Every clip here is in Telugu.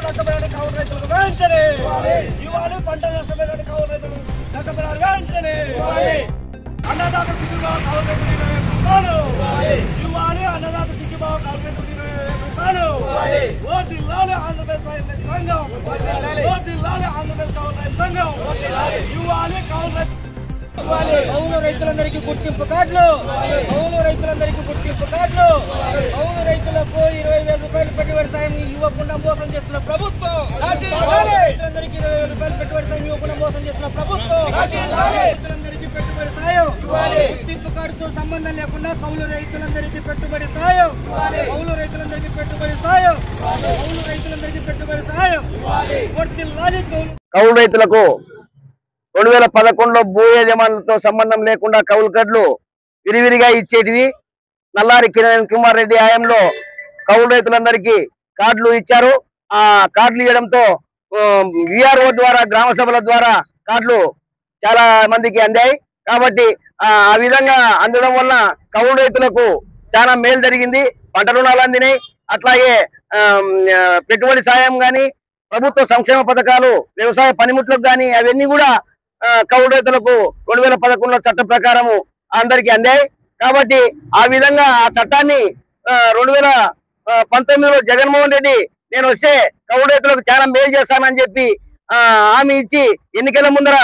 నష్టపోయిన కౌలు రైతులకు వెంటనే ఇవ్వాలి. పంట నష్టపోయిన కౌలు రైతులకు నష్టపోయిన వెంటనే అన్నదాత సిగ్గుబాబు కౌలు రైతులు 20,000 రూపాయలు ఇవ్వాలి. అన్నదాత సిగ్గుబాబు కౌలు రైతులు 20,000 రూపాయలు. ఓటిల్లాలి ఆంధ్రప్రదేశ్ రైతు సంఘం, ఓటిల్లాలి ఆంధ్రప్రదేశ్ కౌలు రైతు సంఘం ఇవ్వాలి. కౌలు రైతులందరికీ గుర్తింపు కార్డులు, కౌలు రైతులందరికీ గుర్తింపు కార్డులు. కౌలు రైతులకు 20,000 రూపాయలు పెట్టుబడి సాయం ఇవ్వకుండా మోసం చేస్తున్న ప్రభుత్వం, రైతులందరికీ 20,000 రూపాయలు పెట్టుబడి సాయం ఇవ్వకుండా మోసం చేస్తున్న ప్రభుత్వం, రైతులందరికీ పెట్టుబడి సాయం గుర్తింపు కార్డుతో సంబంధం లేకుండా కౌలు రైతులందరికీ పెట్టుబడి సాయం, కౌలు రైతులందరికీ పెట్టుబడి సాయం, కౌలు రైతులందరికీ పెట్టుబడి సాయం. కౌలు రైతులకు 2011లో భూ యజమానులతో సంబంధం లేకుండా కౌలు కార్డులు విరివిరిగా ఇచ్చేటివి. నల్లారి కిరణ్ కుమార్ రెడ్డి హయాంలో కౌలు రైతులందరికీ కార్డులు ఇచ్చారు. ఆ కార్డులు ఇవ్వడంతో విఆర్ఓ ద్వారా, గ్రామ సభల ద్వారా కార్డులు చాలా మందికి అందాయి. కాబట్టి ఆ విధంగా అందడం వల్ల కౌలు రైతులకు చాలా మేలు జరిగింది. పంట రుణాలు అందినాయి. అట్లాగే పెట్టుబడి సాయం కానీ, ప్రభుత్వ సంక్షేమ పథకాలు, వ్యవసాయ పనిముట్లకు కానీ అవన్నీ కూడా కౌలు రైతులకు 2011లో చట్టం ప్రకారము అందరికీ అందాయి. కాబట్టి ఆ విధంగా ఆ చట్టాన్ని 2019లో జగన్మోహన్ రెడ్డి నేను వస్తే కౌలు రైతులకు చాలా మేలు చేస్తానని చెప్పి హామీ ఇచ్చి ఎన్నికల ముందర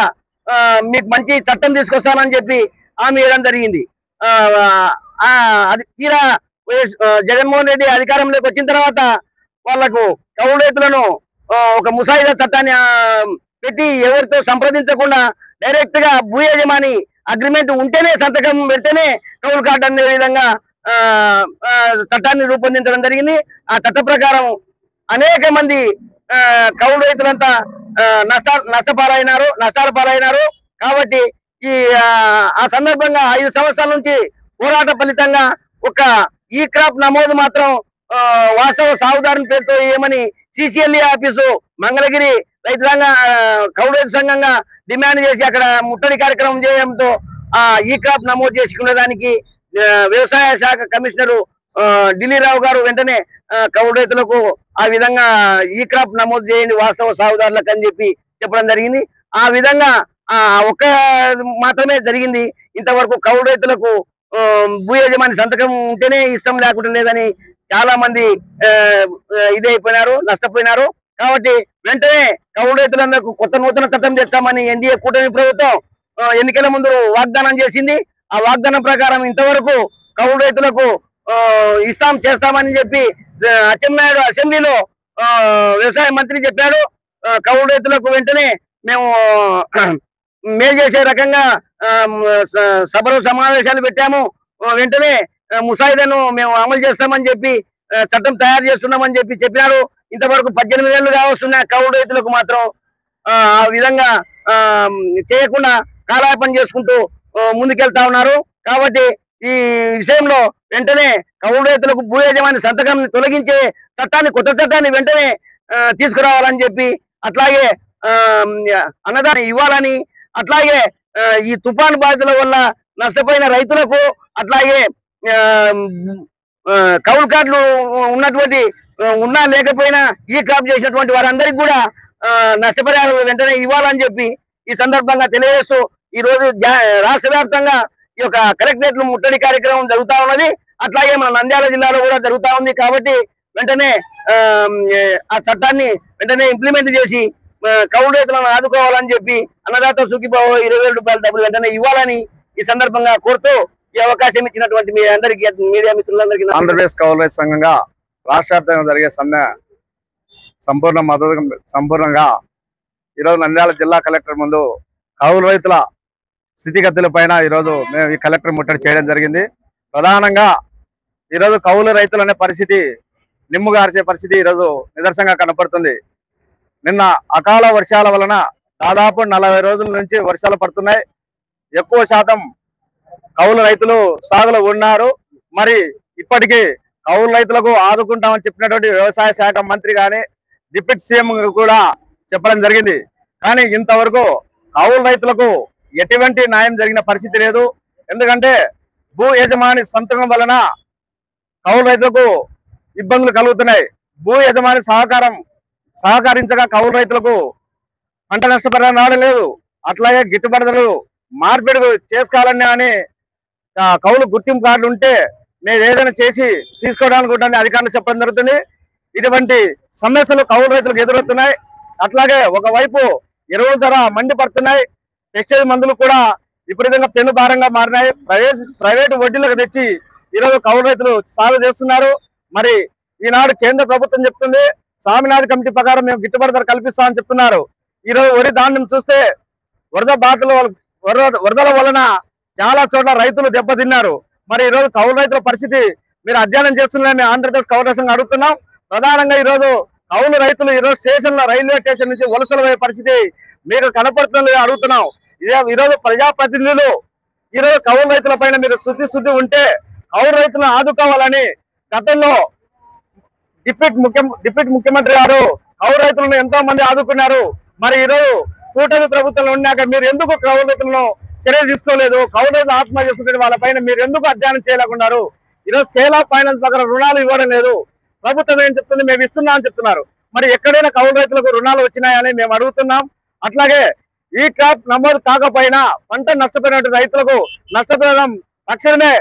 మీకు మంచి చట్టం తీసుకొస్తానని చెప్పి హామీ ఇవ్వడం జరిగింది. అది తీరా జగన్మోహన్ రెడ్డి అధికారంలోకి వచ్చిన తర్వాత వాళ్లకు కౌలు రైతులను ఒక ముసాయిదా చట్టాన్ని పెట్టి ఎవరితో సంప్రదించకుండా డైరెక్ట్ గా భూ యజమాని అగ్రిమెంట్ ఉంటేనే సంతకం పెడితేనే కౌలు కార్డు అనే విధంగా చట్టాన్ని రూపొందించడం జరిగింది. ఆ చట్ట ప్రకారం అనేక మంది కౌలు రైతులంతా నష్టాల పాలైనారు. కాబట్టి ఆ సందర్భంగా 5 సంవత్సరాల నుంచి పోరాట ఫలితంగా ఒక ఈ క్రాప్ నమోదు మాత్రం వాస్తవ సాగుదారుని పేరుతో ఏమని సిసిఎల్ఈ ఆఫీసు మంగళగిరి రైతు సంఘ కౌలు రైతు సంఘంగా డిమాండ్ చేసి అక్కడ ముట్టడి కార్యక్రమం చేయడంతో ఈ క్రాప్ నమోదు చేసుకునే దానికి వ్యవసాయ శాఖ కమిషనరు ఢిల్లీరావు గారు వెంటనే కౌలు రైతులకు ఆ విధంగా ఈ క్రాప్ నమోదు చేయండి వాస్తవ సాగుదారులకు అని చెప్పి చెప్పడం జరిగింది. ఆ విధంగా ఒక్క మాత్రమే జరిగింది. ఇంతవరకు కౌలు రైతులకు భూ యజమాని సంతకం ఉంటేనే ఇష్టం లేకుండా లేదని చాలా మంది ఇదైపోయినారు, నష్టపోయినారు. కాబట్టి వెంటనే కౌలు రైతులందరికీ కొత్త నూతన చట్టం తెచ్చామని ఎన్డీఏ కూటమి ప్రభుత్వం ఎన్నికల ముందు వాగ్దానం చేసింది. ఆ వాగ్దానం ప్రకారం ఇంతవరకు కౌలు రైతులకు చేస్తామని చెప్పి అచ్చెన్నాయుడు అసెంబ్లీలో వ్యవసాయ మంత్రి చెప్పాడు. కౌలు రైతులకు వెంటనే మేము మేలు చేసే రకంగా సభలు సమావేశాలు పెట్టాము. వెంటనే ముసాయిదాను మేము అమలు చేస్తామని చెప్పి చట్టం తయారు చేస్తున్నామని చెప్పి చెప్పినారు. ఇంతవరకు 18 ఏళ్ళు కావస్తున్న కౌలు రైతులకు మాత్రం ఆ విధంగా చేయకుండా కాలయాపన చేసుకుంటూ ముందుకెళ్తా ఉన్నారు. కాబట్టి ఈ విషయంలో వెంటనే కౌలు రైతులకు భూ యజమాని సంతకం తొలగించే కొత్త చట్టాన్ని వెంటనే తీసుకురావాలని చెప్పి, అట్లాగే అన్నదానం ఇవ్వాలని, అట్లాగే ఈ తుఫాను బాధితుల వల్ల నష్టపోయిన రైతులకు, అట్లాగే కౌలు కార్డులు ఉన్నటువంటి ఉన్నా లేకపోయినా ఈ క్రాప్ చేసినటువంటి వారందరికీ కూడా నష్టపరిహారం వెంటనే ఇవ్వాలని చెప్పి ఈ సందర్భంగా తెలియజేస్తూ ఈ రోజు రాష్ట్ర వ్యాప్తంగా ఈ యొక్క కలెక్టరేట్లు ముట్టడి కార్యక్రమం జరుగుతా ఉన్నది. అట్లాగే మన నంద్యాల జిల్లాలో కూడా జరుగుతా ఉంది. కాబట్టి వెంటనే ఆ చట్టాన్ని వెంటనే ఇంప్లిమెంట్ చేసి కౌలు రైతులను ఆదుకోవాలని చెప్పి అన్నదాత సుఖీభావ 20,000 రూపాయల డబ్బులు వెంటనే ఇవ్వాలని ఈ సందర్భంగా కోరుతూ ఈ అవకాశం ఇచ్చినటువంటి మీ అందరికీ, మీడియా మిత్రులందరికీ ఆంధ్రప్రదేశ్ కౌలు రైతు సంఘంగా రాష్ట్ర వ్యాప్తంగా జరిగే సమ్మె సంపూర్ణంగా ఈరోజు నంద్యాల జిల్లా కలెక్టర్ ముందు కౌలు రైతుల స్థితిగతుల పైన ఈరోజు మేము ఈ కలెక్టర్ ముట్టడి చేయడం జరిగింది. ప్రధానంగా ఈరోజు కౌలు రైతులు అనే పరిస్థితి నిమ్ముగార్చే పరిస్థితి ఈరోజు నిదర్శనంగా కనపడుతుంది. నిన్న అకాల వర్షాల వలన దాదాపు 40 రోజుల నుంచి వర్షాలు పడుతున్నాయి. ఎక్కువ శాతం కౌలు రైతులు సాగులో ఉన్నారు. మరి ఇప్పటికీ కౌలు రైతులకు ఆదుకుంటామని చెప్పినటువంటి వ్యవసాయ శాఖ మంత్రి కానీ డిప్యూటీ సీఎం కూడా చెప్పడం జరిగింది. కానీ ఇంతవరకు కౌలు రైతులకు ఎటువంటి న్యాయం జరిగిన పరిస్థితి లేదు. ఎందుకంటే భూ యజమాని సంతకం వలన కౌలు రైతులకు ఇబ్బందులు కలుగుతున్నాయి. భూ యజమాని సహకారం సహకరించగా కౌలు రైతులకు పంట నష్టపరిహారం రావడం లేదు. అట్లాగే గిట్టుబాటు ధరలు మార్పిడి చేసుకోవాలని అని కౌలు గుర్తింపు కార్డు ఉంటే మేము ఏదైనా చేసి తీసుకోవడానికి ఉంటామని అధికారులు చెప్పడం జరుగుతుంది. ఇటువంటి సమస్యలు కౌలు రైతులకు ఎదురవుతున్నాయి. అట్లాగే ఒకవైపు ఎరువుల ధర మండి పడుతున్నాయి. పెస్టిసైడ్ మందులు కూడా విపరీతంగా పెను భారంగా మారినాయి. ప్రైవేటు వడ్డీలకు తెచ్చి ఈరోజు కౌలు రైతులు సాగు చేస్తున్నారు. మరి ఈనాడు కేంద్ర ప్రభుత్వం చెప్తుంది స్వామినాథన్ కమిటీ ప్రకారం మేము గిట్టుబాటు ధర కల్పిస్తామని చెప్తున్నారు. ఈరోజు వరి ధాన్యం చూస్తే వరదల వలన చాలా చోట్ల రైతులు దెబ్బతిన్నారు. మరి ఈరోజు కౌలు రైతుల పరిస్థితి మీరు అధ్యయనం చేస్తున్నారని మేము ఆంధ్రప్రదేశ్ కౌలు రైతులను అడుగుతున్నాం. ప్రధానంగా ఈరోజు కౌలు రైతులు ఈరోజు స్టేషన్లో రైల్వే స్టేషన్ నుంచి వలసలు పోయే పరిస్థితి మీకు కనపడుతుందని అడుగుతున్నాం. ఈరోజు ప్రజాప్రతినిధులు ఈరోజు కౌలు రైతుల పైన మీరు శుద్ధి ఉంటే కౌలు రైతులను ఆదుకోవాలని గతంలో డిప్యూటీ ముఖ్యమంత్రి గారు కౌలు రైతులను ఎంతో మంది ఆదుకున్నారు. మరి ఈరోజు కూటమి ప్రభుత్వంలో ఉన్నాక మీరు ఎందుకు కౌలు రైతులను చర్యలు తీసుకోలేదు? కౌలు రైతులు ఆత్మహత్య చేస్తుంటే వాళ్ళపైన మీరు ఎందుకు అధ్యయనం చేయలేకున్నారు? ఈరోజు స్కేల్ ఆఫ్ ఫైనాన్స్ ప్రకారం రుణాలు ఇవ్వడం లేదు. ప్రభుత్వం ఏం చెప్తుంది? మేము ఇస్తున్నాం అని చెప్తున్నారు. మరి ఎక్కడైనా కౌలు రైతులకు రుణాలు వచ్చినాయని మేము అడుగుతున్నాం. అట్లాగే ఈ క్రాప్ నమోదు కాకపోయినా పంట నష్టపోయిన రైతులకు నష్టపరిహారం తక్షణమే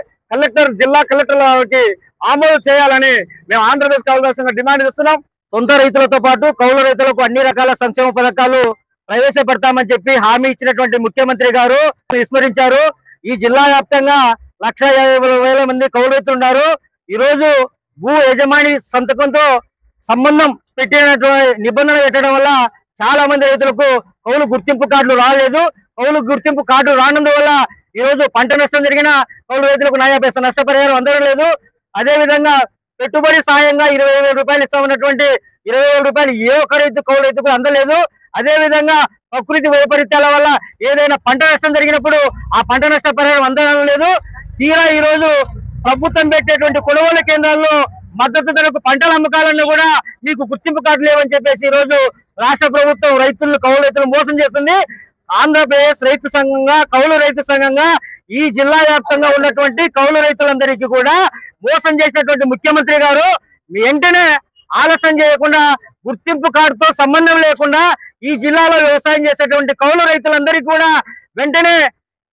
జిల్లా కలెక్టర్లకి ఆమోదం చేయాలని మేము ఆంధ్రప్రదేశ్ కౌలు రైతులుగా డిమాండ్ చేస్తున్నాం. సొంత రైతులతో పాటు కౌలు రైతులకు అన్ని రకాల సంక్షేమ పథకాలు ప్రవేశపెడతామని చెప్పి హామీ ఇచ్చినటువంటి ముఖ్యమంత్రి గారు విస్మరించారు. ఈ జిల్లా వ్యాప్తంగా 1,50,000 మంది కౌలు రైతులు ఉన్నారు. ఈరోజు భూ యజమాని సంతకంతో సంబంధం పెట్టినటువంటి నిబంధన పెట్టడం వల్ల చాలా మంది రైతులకు కౌలు గుర్తింపు కార్డులు రాలేదు. కౌలు గుర్తింపు కార్డు రానందువల్ల ఈరోజు పంట నష్టం జరిగిన కౌలు రైతులకు 40% నష్టపరిహారం అందడం లేదు. అదే విధంగా పెట్టుబడి సాయంగా 20,000 రూపాయలు ఇస్తామన్నటువంటి 20,000 రూపాయలు ఏ ఒక్క రైతు కౌలు రైతుకు అందలేదు. అదే విధంగా ప్రకృతి వైపరీత్యాల వల్ల ఏదైనా పంట నష్టం జరిగినప్పుడు ఆ పంట నష్ట పరిహారం అందడం లేదు. తీరా ఈ రోజు ప్రభుత్వం పెట్టేటువంటి కొనుగోలు కేంద్రాల్లో మద్దతు ధరకు పంటల అమ్మకాలను కూడా మీకు గుర్తింపు కార్డు లేవని చెప్పేసి ఈ రోజు రాష్ట్ర ప్రభుత్వం కౌలు రైతులు మోసం చేస్తుంది. ఆంధ్రప్రదేశ్ రైతు సంఘంగా కౌలు రైతు సంఘంగా ఈ జిల్లా వ్యాప్తంగా ఉన్నటువంటి కౌలు రైతులందరికీ కూడా మోసం చేసినటువంటి ముఖ్యమంత్రి గారు వెంటనే ఆలస్యం చేయకుండా గుర్తింపు కార్డుతో సంబంధం లేకుండా ఈ జిల్లాలో వ్యవసాయం చేసేటువంటి కౌలు రైతులందరికీ కూడా వెంటనే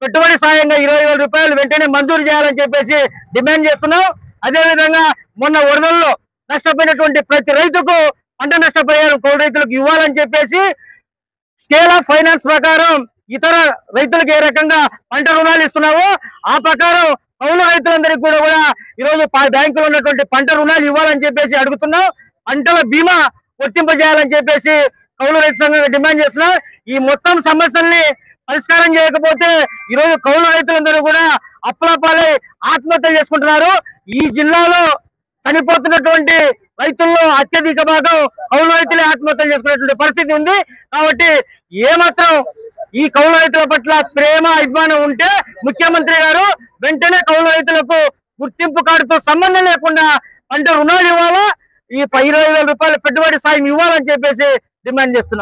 పెట్టుబడి సాయంగా 20,000 రూపాయలు వెంటనే మంజూరు చేయాలని చెప్పేసి డిమాండ్ చేస్తున్నాం. అదే విధంగా మొన్న వరదల్లో నష్టపోయినటువంటి ప్రతి రైతుకు పంట నష్టపరిహారం కౌలు రైతులకు ఇవ్వాలని చెప్పేసి స్కేల్ ఆఫ్ ఫైనాన్స్ ప్రకారం ఇతర రైతులకు ఏ రకంగా పంట రుణాలు ఇస్తున్నావో ఆ ప్రకారం కౌలు రైతులందరికీ కూడా ఈరోజు బ్యాంకులో ఉన్నటువంటి పంట రుణాలు ఇవ్వాలని చెప్పేసి అడుగుతున్నాం. పంటల బీమా వర్తింపజేయాలని చెప్పేసి కౌలు రైతు సంఘంగా డిమాండ్ చేస్తున్నాం. ఈ మొత్తం సమస్యల్ని పరిష్కారం చేయకపోతే ఈరోజు కౌలు రైతులందరూ కూడా అప్పులపాలై ఆత్మహత్య చేసుకుంటున్నారు. ఈ జిల్లాలో చనిపోతున్నటువంటి రైతుల్లో అత్యధిక భాగం కౌలు రైతులే ఆత్మహత్యలు చేసుకునేటువంటి పరిస్థితి ఉంది. కాబట్టి ఏమాత్రం ఈ కౌలు రైతుల పట్ల ప్రేమ అభిమానం ఉంటే ముఖ్యమంత్రి గారు వెంటనే కౌలు రైతులకు గుర్తింపు కార్డుతో సంబంధం లేకుండా పంట రుణాలు ఇవ్వాలా, ఈ 20,000 రూపాయల పెట్టుబడి సాయం ఇవ్వాలని చెప్పేసి డిమాండ్ చేస్తున్నాం.